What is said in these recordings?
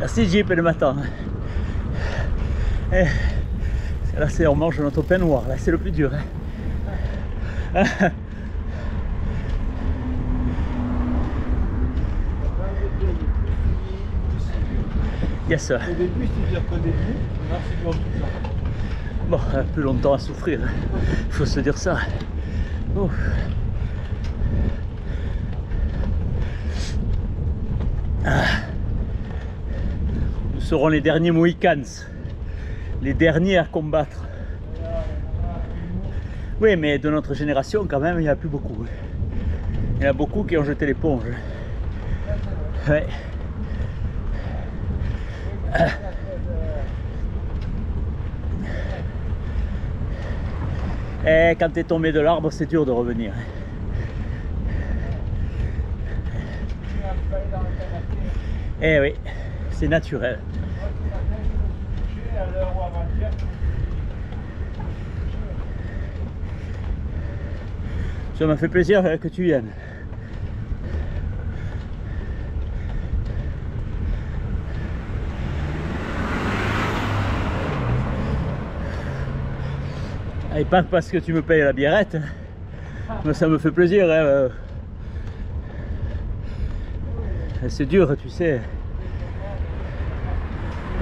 Merci Jeep le matin. Et là c'est on mange notre pain noir, là c'est le plus dur. Hein. Yes. Au début, c'est-à-dire qu'au début, là c'est long tout ça. Bon, plus longtemps à souffrir, il faut se dire ça. Oh. Ah. Nous serons les derniers Mohicans, les derniers à combattre. Oui, mais de notre génération, quand même, il n'y en a plus beaucoup. Il y en a beaucoup qui ont jeté l'éponge. Ouais. Ah. Et quand tu es tombé de l'arbre, c'est dur de revenir. Eh oui, c'est naturel. Ça m'a fait plaisir que tu viennes. Et pas parce que tu me payes la biérette, mais ça me fait plaisir. Hein. C'est dur, tu sais.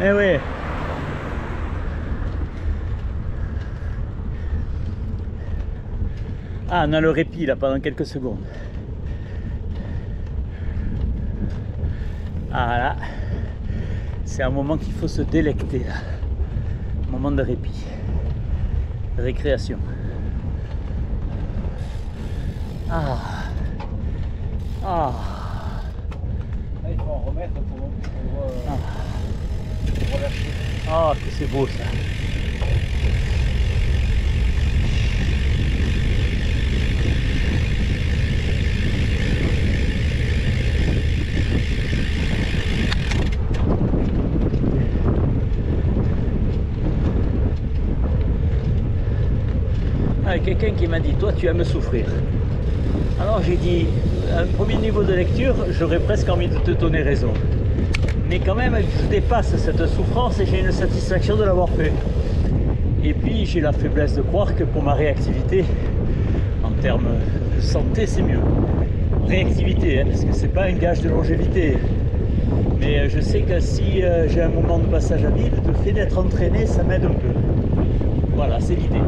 Eh oui. Ah, on a le répit là pendant quelques secondes. Ah là, c'est un moment qu'il faut se délecter là. Un moment de répit, de récréation. Ah. Ah. Là, il faut en remettre pour relâcher. Ah, que c'est beau ça. Ah, quelqu'un qui m'a dit, toi tu aimes souffrir. Alors j'ai dit, à un premier niveau de lecture, j'aurais presque envie de te donner raison. Mais quand même, je dépasse cette souffrance et j'ai une satisfaction de l'avoir fait. Et puis j'ai la faiblesse de croire que pour ma réactivité, en termes de santé, c'est mieux. Réactivité, hein, parce que c'est pas un gage de longévité. Mais je sais que si j'ai un moment de passage à vide, le fait d'être entraîné, ça m'aide un peu. Voilà, c'est l'idée.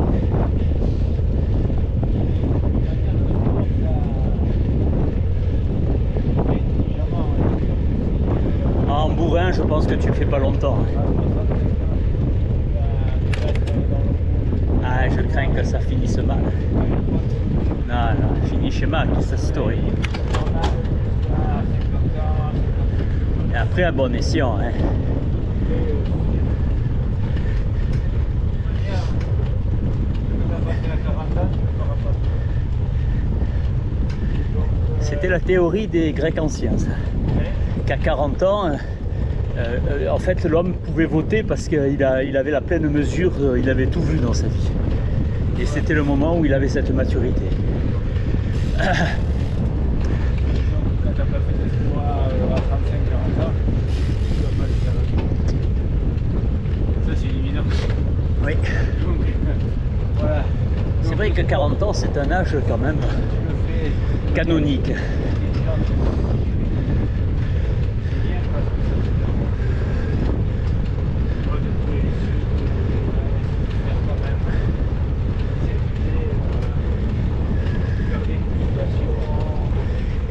En bourrin, je pense que tu fais pas longtemps. Ah, je crains que ça finisse mal. Non, non, finisce mal questa storia. Et après, un bon escient. Hein. C'était la théorie des Grecs anciens, ça. Qu'à 40 ans, en fait, l'homme pouvait voter parce qu'il avait la pleine mesure, il avait tout vu dans sa vie. Et c'était le moment où il avait cette maturité. Quand tu n'as pas fait des mois à 35-40 ans, tu ne vas pas le faire. Ça, c'est évident. Oui. Donc, voilà. C'est vrai que 40 ans, c'est un âge quand même canonique.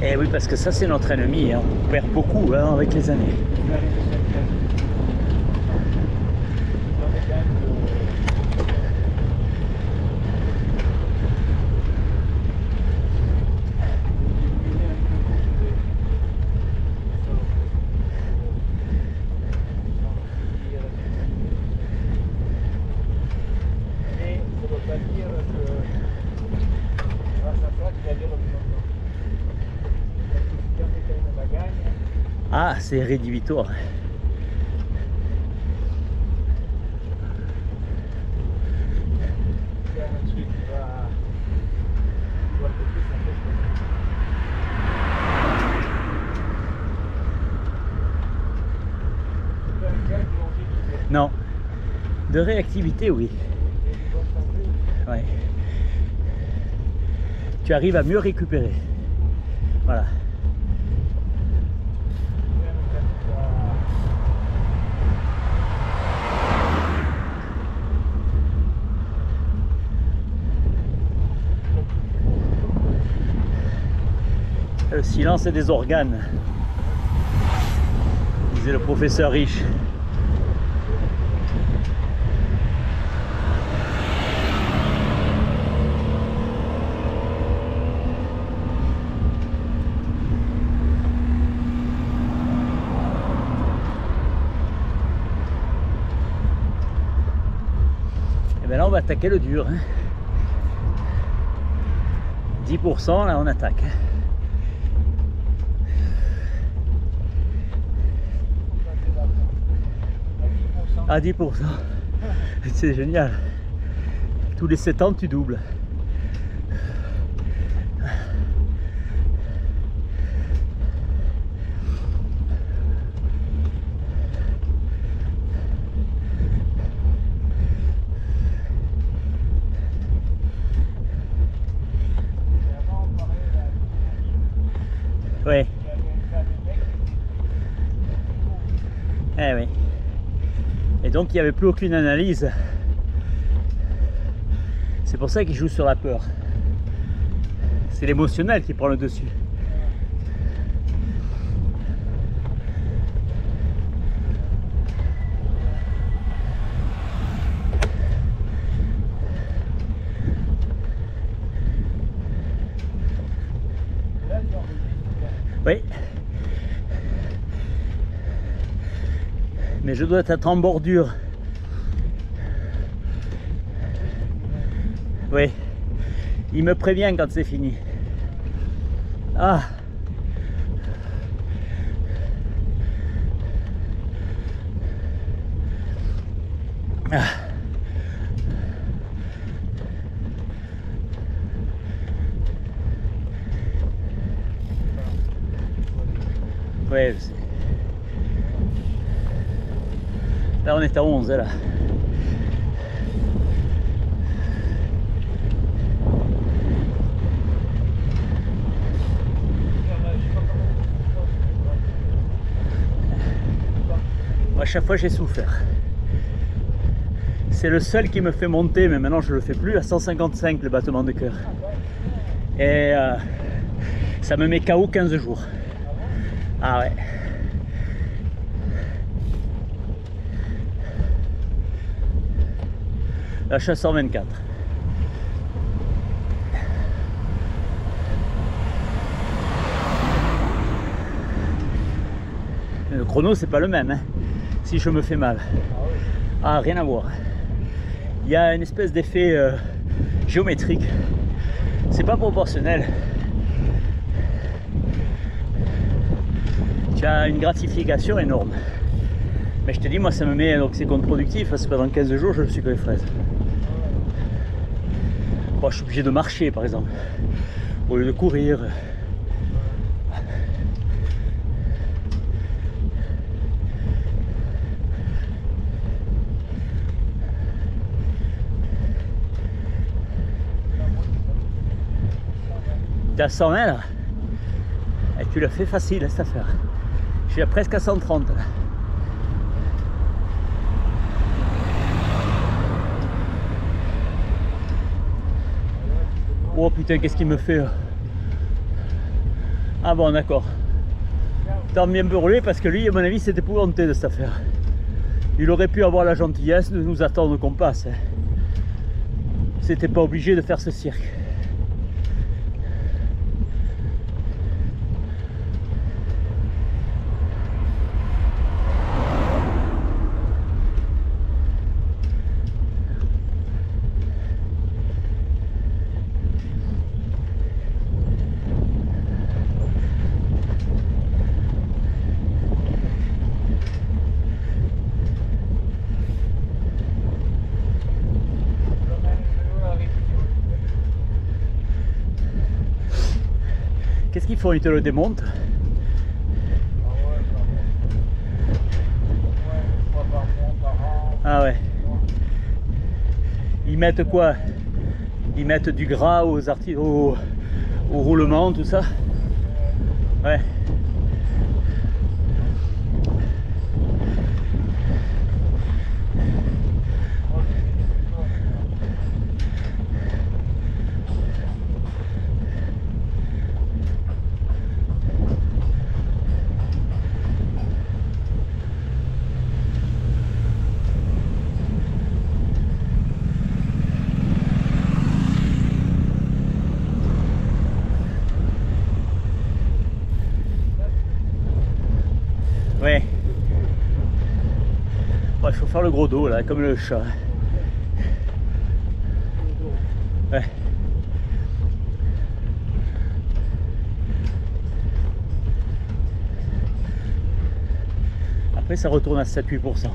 Et oui, parce que ça, c'est notre ennemi. Hein. On perd beaucoup hein, avec les années. Ah, c'est rédhibitoire. Non. De réactivité, oui. Ouais. Tu arrives à mieux récupérer. Voilà. Le silence est des organes, disait le professeur Riche. Et bien là on va attaquer le dur. 10% là on attaque. À 10%. C'est génial. Tous les 7 ans tu doubles. Oui. Eh oui. Et donc il n'y avait plus aucune analyse. C'est pour ça qu'il joue sur la peur. C'est l'émotionnel qui prend le dessus. Oui. Mais je dois être en bordure. Oui. Il me prévient quand c'est fini. Ah. Ah. Ouais, je sais. Là on est à 11 là. Moi, à chaque fois j'ai souffert. C'est le seul qui me fait monter, mais maintenant je le fais plus, à 155 le battement de cœur. Et ça me met KO 15 jours. Ah ouais. Là je suis à 124. Mais le chrono c'est pas le même, hein, si je me fais mal. Ah, rien à voir. Il y a une espèce d'effet géométrique. C'est pas proportionnel. Tu as une gratification énorme. Mais je te dis, moi ça me met, donc c'est contre-productif parce que pendant 15 jours je suis que les fraises. Bon, je suis obligé de marcher par exemple, au lieu de courir. T'es à 120 là. Et tu l'as fait facile cette affaire. Je suis à presque à 130 là. Oh putain, qu'est-ce qu'il me fait? Ah bon, d'accord. T'as bien brûlé parce que lui, à mon avis, c'était épouvanté de cette affaire. Il aurait pu avoir la gentillesse de nous attendre qu'on passe. Hein. C'était pas obligé de faire ce cirque. Qu'est-ce qu'ils font? Ils te le démontent? Ah ouais, 3 par mois, par an. Ah ouais. Ils mettent quoi? Ils mettent du gras au roulement, tout ça. Ouais. Ouais. Ouais, il faut faire le gros dos là, comme le chat. Ouais. Après ça retourne à 7-8%.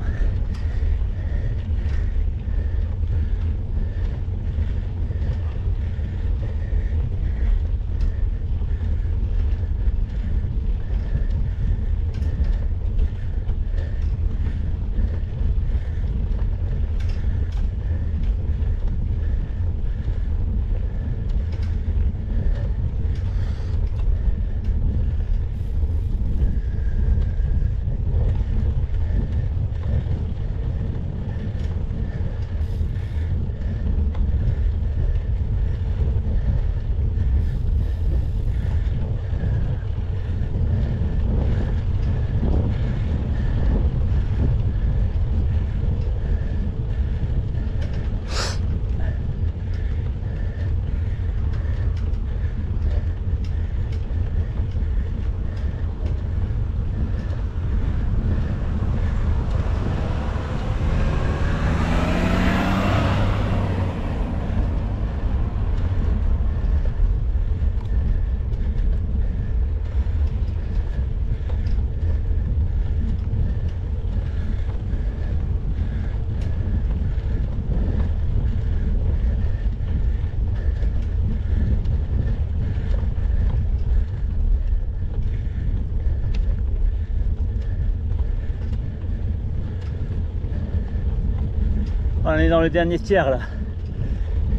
On est dans le dernier tiers là,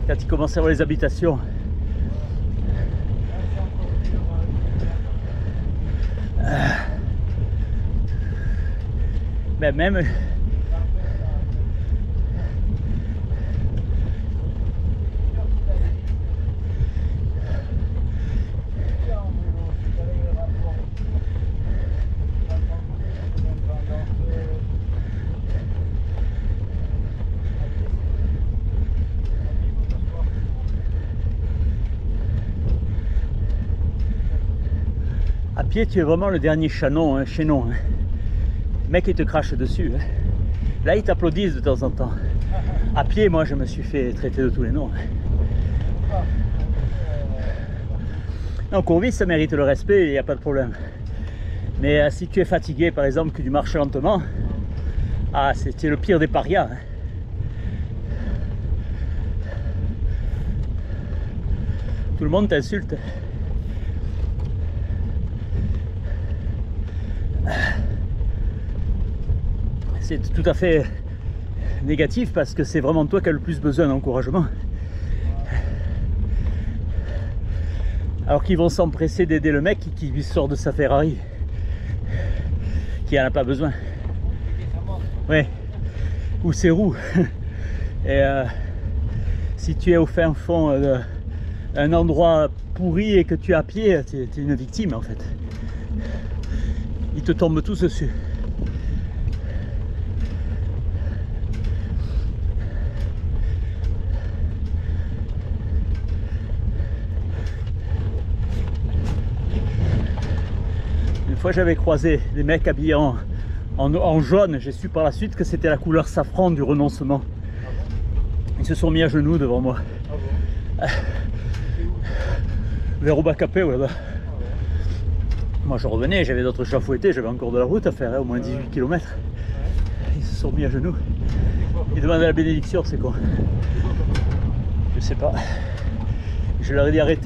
quand il commence à voir les habitations. Ben même à pied, tu es vraiment le dernier chanon, chaînon. Hein. Le mec, il te crache dessus. Hein. Là, ils t'applaudissent de temps en temps. À pied, moi, je me suis fait traiter de tous les noms. En courvis, ça mérite le respect, il n'y a pas de problème. Mais si tu es fatigué, par exemple, que tu marches lentement, ah, c'est le pire des parias. Hein. Tout le monde t'insulte. C'est tout à fait négatif parce que c'est vraiment toi qui as le plus besoin d'encouragement. Alors qu'ils vont s'empresser d'aider le mec qui sort de sa Ferrari, qui en a pas besoin. Ouais. Ou ses roues. Et si tu es au fin fond d'un endroit pourri et que tu es à pied, tu es une victime en fait. Ils te tombent tous dessus. Une fois j'avais croisé des mecs habillés en jaune, j'ai su par la suite que c'était la couleur safran du renoncement. Ils se sont mis à genoux devant moi. Vers Obacapé, ouais, là. Moi je revenais, j'avais d'autres chats fouettés, j'avais encore de la route à faire, hein, au moins 18 km. Ils se sont mis à genoux. Ils demandaient la bénédiction, c'est quoi? Je sais pas. Je leur ai dit arrêtez.